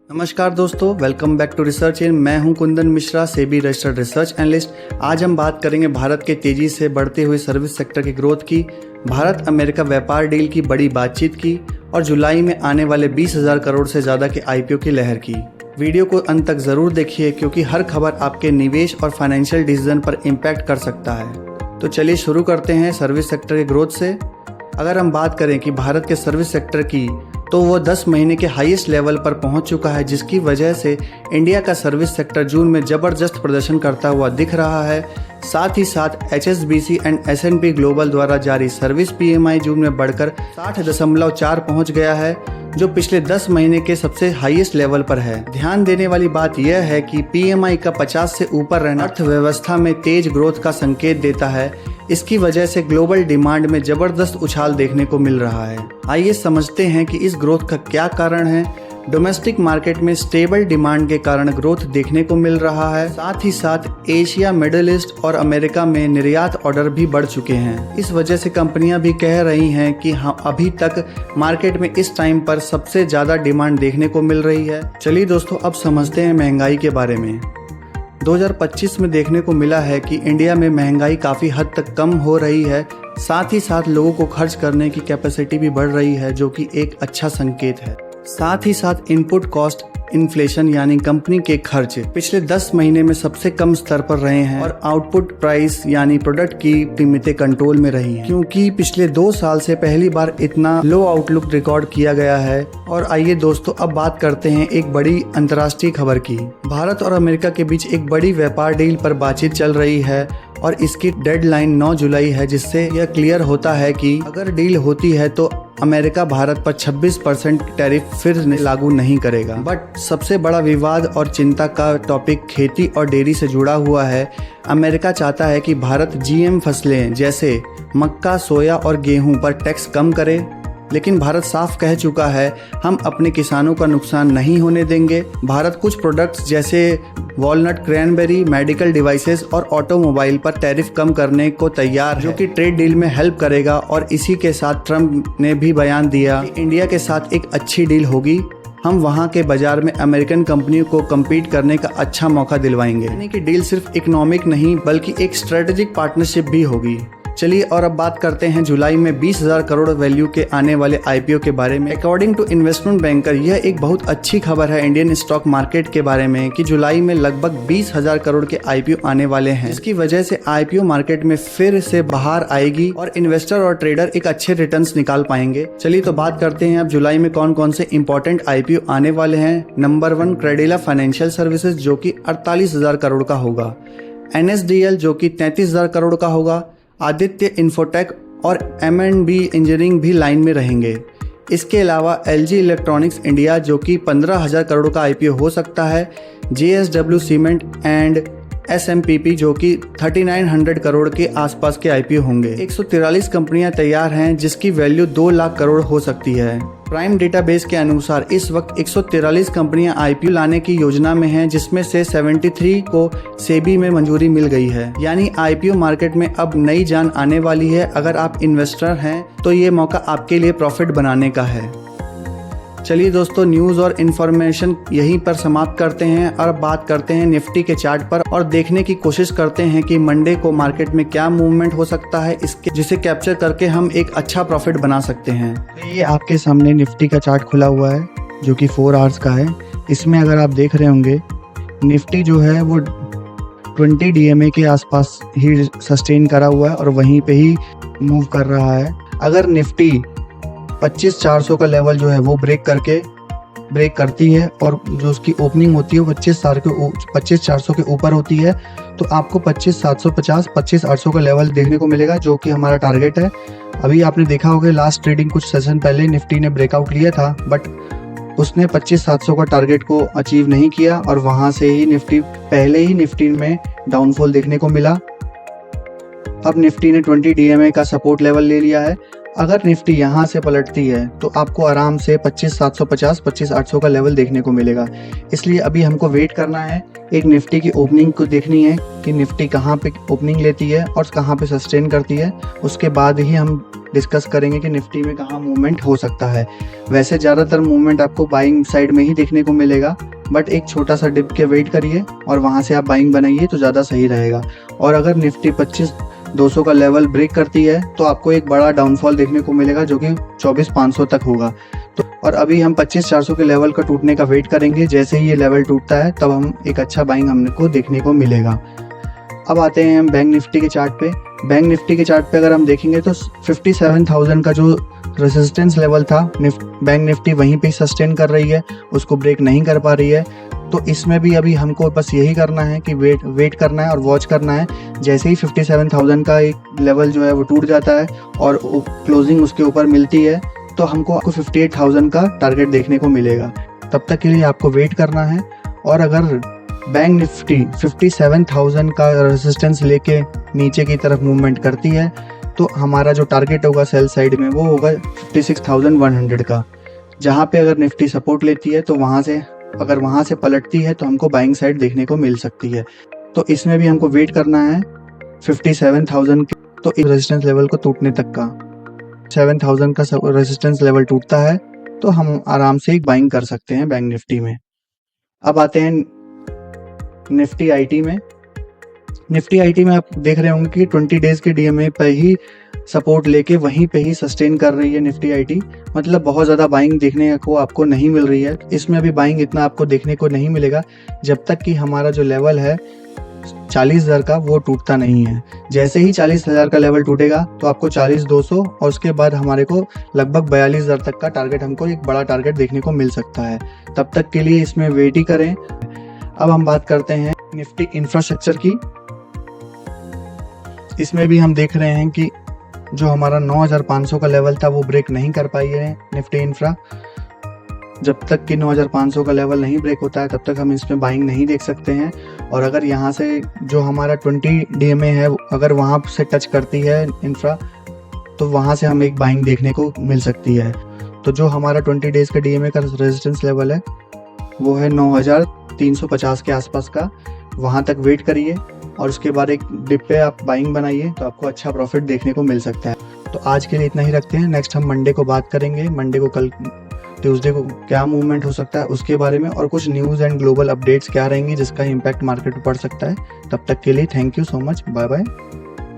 नमस्कार दोस्तों, welcome back to research in. मैं हूं Kundan Mishra, SEBI registered research analyst. आज हम बात करेंगे भारत के तेजी से बढ़ते हुए सर्विस सेक्टर की ग्रोथ की, भारत अमेरिका व्यापार डील की बड़ी बातचीत की और जुलाई में आने वाले 20,000 करोड़ से ज़्यादा के आईपीओ की लहर की। वीडियो को अंत तक ज़रूर देखिए क्योंकि हर खबर आपके निवेश और फाइनेंशियल डिसीजन पर इम्पैक्ट कर सकता है। तो चलिए शुरू करते हैं सर्विस सेक्टर की ग्रोथ से। अगर हम बात करें कि भारत के सर्विस सेक्टर की, तो वो 10 महीने के हाईएस्ट लेवल पर पहुंच चुका है, जिसकी वजह से इंडिया का सर्विस सेक्टर जून में जबरदस्त प्रदर्शन करता हुआ दिख रहा है। साथ ही साथ HSBC एंड S&P ग्लोबल द्वारा जारी सर्विस PMI जून में बढ़कर 60.4 पहुंच गया है, जो पिछले 10 महीने के सबसे हाईएस्ट लेवल पर है। ध्यान देने वाली बात यह है कि PMI का 50 से ऊपर रहना अर्थव्यवस्था में तेज ग्रोथ का संकेत देता है। इसकी वजह से ग्लोबल डिमांड में जबरदस्त उछाल देखने को मिल रहा है। आइए समझते हैं कि इस ग्रोथ का क्या कारण है। डोमेस्टिक मार्केट में स्टेबल डिमांड के कारण ग्रोथ देखने को मिल रहा है। साथ ही साथ एशिया, मिडिल ईस्ट और अमेरिका में निर्यात ऑर्डर भी बढ़ चुके हैं। इस वजह से कंपनियां भी कह रही हैं कि हाँ, अभी तक मार्केट में इस टाइम पर सबसे ज़्यादा डिमांड देखने को मिल रही है। चलिए दोस्तों, अब समझते हैं महंगाई के बारे में। 2025 में देखने को मिला है कि इंडिया में महंगाई काफ़ी हद तक कम हो रही है। साथ ही साथ लोगों को खर्च करने की कैपेसिटी भी बढ़ रही है, जो कि एक अच्छा संकेत है। साथ ही साथ इनपुट कॉस्ट इन्फ्लेशन यानी कंपनी के खर्च पिछले 10 महीने में सबसे कम स्तर पर रहे हैं और आउटपुट प्राइस यानी प्रोडक्ट की कीमतें कंट्रोल में रही हैं, क्योंकि पिछले 2 साल से पहली बार इतना लो आउटलुक रिकॉर्ड किया गया है। और आइए दोस्तों, अब बात करते हैं एक बड़ी अंतर्राष्ट्रीय खबर की। भारत और अमेरिका के बीच एक बड़ी व्यापार डील पर बातचीत चल रही है और इसकी डेडलाइन 9 जुलाई है, जिससे यह क्लियर होता है कि अगर डील होती है तो अमेरिका भारत पर 26% टैरिफ फिर लागू नहीं करेगा। बट सबसे बड़ा विवाद और चिंता का टॉपिक खेती और डेयरी से जुड़ा हुआ है। अमेरिका चाहता है कि भारत GM फसलें जैसे मक्का, सोया और गेहूं पर टैक्स कम करे, लेकिन भारत साफ कह चुका है हम अपने किसानों का नुकसान नहीं होने देंगे। भारत कुछ प्रोडक्ट्स जैसे वॉलनट, क्रैनबेरी, मेडिकल डिवाइसेस और ऑटोमोबाइल पर टैरिफ कम करने को तैयार है, जो कि ट्रेड डील में हेल्प करेगा। और इसी के साथ ट्रंप ने भी बयान दिया कि इंडिया के साथ एक अच्छी डील होगी, हम वहां के बाजार में अमेरिकन कंपनियों को कम्पीट करने का अच्छा मौका दिलवाएंगे। यानी कि डील सिर्फ इकोनॉमिक नहीं बल्कि एक स्ट्रेटेजिक पार्टनरशिप भी होगी। चलिए और अब बात करते हैं जुलाई में 20,000 करोड़ वैल्यू के आने वाले आईपीओ के बारे में। अकॉर्डिंग टू इन्वेस्टमेंट बैंकर, यह एक बहुत अच्छी खबर है इंडियन स्टॉक मार्केट के बारे में कि जुलाई में लगभग 20,000 करोड़ के आईपीओ आने वाले हैं। इसकी वजह से आईपीओ मार्केट में फिर से बाहर आएगी और इन्वेस्टर और ट्रेडर एक अच्छे रिटर्न्स निकाल पाएंगे। चलिए तो बात करते हैं अब जुलाई में कौन कौन से इंपॉर्टेंट आईपीओ आने वाले हैं। नंबर 1 क्रेडिला फाइनेंशियल सर्विसेज, जो कि 48,000 करोड़ का होगा। NSDL, जो कि 33,000 करोड़ का होगा। आदित्य इंफोटेक और M&B इंजीनियरिंग भी लाइन में रहेंगे। इसके अलावा LG इलेक्ट्रॉनिक्स इंडिया, जो कि 15,000 करोड़ का आईपीओ हो सकता है। JSW सीमेंट एंड SMPP, जो कि 3900 करोड़ के आसपास के आईपीओ होंगे। 143 कंपनियां तैयार हैं, जिसकी वैल्यू 2 लाख करोड़ हो सकती है। प्राइम डेटाबेस के अनुसार इस वक्त 143 कंपनियां आईपीओ लाने की योजना में हैं, जिसमें से 73 को सेबी में मंजूरी मिल गई है। यानी आईपीओ मार्केट में अब नई जान आने वाली है। अगर आप इन्वेस्टर हैं तो ये मौका आपके लिए प्रॉफिट बनाने का है। चलिए दोस्तों, न्यूज़ और इन्फॉर्मेशन यहीं पर समाप्त करते हैं और बात करते हैं निफ्टी के चार्ट पर और देखने की कोशिश करते हैं कि मंडे को मार्केट में क्या मूवमेंट हो सकता है, इसके जिसे कैप्चर करके हम एक अच्छा प्रॉफिट बना सकते हैं। ये आपके सामने निफ्टी का चार्ट खुला हुआ है, जो कि 4 आवर्स का है। इसमें अगर आप देख रहे होंगे, निफ्टी जो है वो 20 DMA के आसपास ही सस्टेन करा हुआ है और वहीं पे ही मूव कर रहा है। अगर निफ्टी 25,400 का लेवल जो है वो ब्रेक करती है और जो उसकी ओपनिंग होती है वो 25,400 के ऊपर होती है, तो आपको 25,750, 25,800 का लेवल देखने को मिलेगा, जो कि हमारा टारगेट है। अभी आपने देखा होगा लास्ट ट्रेडिंग कुछ सेशन पहले निफ्टी ने ब्रेकआउट लिया था, बट उसने 25,700 का टारगेट को अचीव नहीं किया और वहां से ही निफ्टी में डाउनफॉल देखने को मिला। अब निफ्टी ने 20 DMA का सपोर्ट लेवल ले लिया है। अगर निफ्टी यहाँ से पलटती है तो आपको आराम से 25,750, 25,800 का लेवल देखने को मिलेगा। इसलिए अभी हमको वेट करना है, एक निफ्टी की ओपनिंग को देखनी है कि निफ्टी कहाँ पे ओपनिंग लेती है और कहाँ पे सस्टेन करती है। उसके बाद ही हम डिस्कस करेंगे कि निफ्टी में कहाँ मूवमेंट हो सकता है। वैसे ज़्यादातर मूवमेंट आपको बाइंग साइड में ही देखने को मिलेगा, बट एक छोटा सा डिप के वेट करिए और वहाँ से आप बाइंग बनाइए तो ज़्यादा सही रहेगा। और अगर निफ्टी 25,200 का लेवल ब्रेक करती है तो आपको एक बड़ा डाउनफॉल देखने को मिलेगा जो कि 24,500 तक होगा। तो और अभी हम 25,400 के लेवल का टूटने का वेट करेंगे। जैसे ही ये लेवल टूटता है तब हम एक अच्छा बाइंग हमको देखने को मिलेगा। अब आते हैं हम बैंक निफ्टी के चार्ट पे। बैंक निफ्टी के चार्ट पे अगर हम देखेंगे तो 57,000 का जो रेजिस्टेंस लेवल था बैंक निफ्टी वहीं पे सस्टेन कर रही है, उसको ब्रेक नहीं कर पा रही है। तो इसमें भी अभी हमको बस यही करना है कि वेट करना है और वॉच करना है। जैसे ही 57,000 का एक लेवल जो है वो टूट जाता है और क्लोजिंग उसके ऊपर मिलती है तो हमको 58,000 का टारगेट देखने को मिलेगा। तब तक के लिए आपको वेट करना है। और अगर बैंक निफ्टी 57,000 का रेजिस्टेंस लेके नीचे की तरफ मूवमेंट करती है तो हमारा जो टारगेट होगा सेल साइड में वो होगा 56,100 का। जहाँ पे अगर निफ्टी सपोर्ट लेती है तो वहाँ से पलटती है तो हमको बाइंग साइड देखने को मिल सकती है। तो इसमें भी हमको वेट करना है 57,000 के तो इस रेजिस्टेंस लेवल को टूटने तक का। 7,000 का रेजिस्टेंस लेवल टूटता है तो हम आराम से एक बाइंग कर सकते हैं बैंक निफ्टी में। अब आते हैं निफ्टी आईटी में। निफ्टी आईटी में आप देख रहे होंगे कि 20 डेज के डीएमए पे ही सपोर्ट लेके वहीं पे ही सस्टेन कर रही है निफ्टी आईटी। मतलब बहुत ज़्यादा बाइंग देखने को आपको नहीं मिल रही है। इसमें भी बाइंग इतना आपको देखने को नहीं मिलेगा जब तक कि हमारा जो लेवल है 40,000 का वो टूटता नहीं है। जैसे ही 40,000 का लेवल टूटेगा तो आपको 40,200 और उसके बाद हमारे को लगभग 42,000 तक का टारगेट, हमको एक बड़ा टारगेट देखने को मिल सकता है। तब तक के लिए इसमें वेट ही करें। अब हम बात करते हैं निफ्टी इंफ्रास्ट्रक्चर की। इसमें भी हम देख रहे हैं कि जो हमारा 9,500 का लेवल था वो ब्रेक नहीं कर पाई है निफ्टी इंफ्रा। जब तक कि 9,500 का लेवल नहीं ब्रेक होता है तब तक हम इसमें बाइंग नहीं देख सकते हैं। और अगर यहाँ से जो हमारा 20 डीएमए है अगर वहाँ से टच करती है इंफ्रा तो वहाँ से हम एक बाइंग देखने को मिल सकती है। तो जो हमारा 20 डेज का डीएमए का रेजिस्टेंस लेवल है वो है 9,350 के आसपास का। वहाँ तक वेट करिए और उसके बाद एक डिप पे आप बाइंग बनाइए तो आपको अच्छा प्रॉफिट देखने को मिल सकता है। तो आज के लिए इतना ही रखते हैं। नेक्स्ट हम मंडे को बात करेंगे। मंडे को कल ट्यूसडे को क्या मूवमेंट हो सकता है उसके बारे में और कुछ न्यूज़ एंड ग्लोबल अपडेट्स क्या रहेंगी जिसका इम्पैक्ट मार्केट पर पड़ सकता है। तब तक के लिए thank you so much. Bye bye.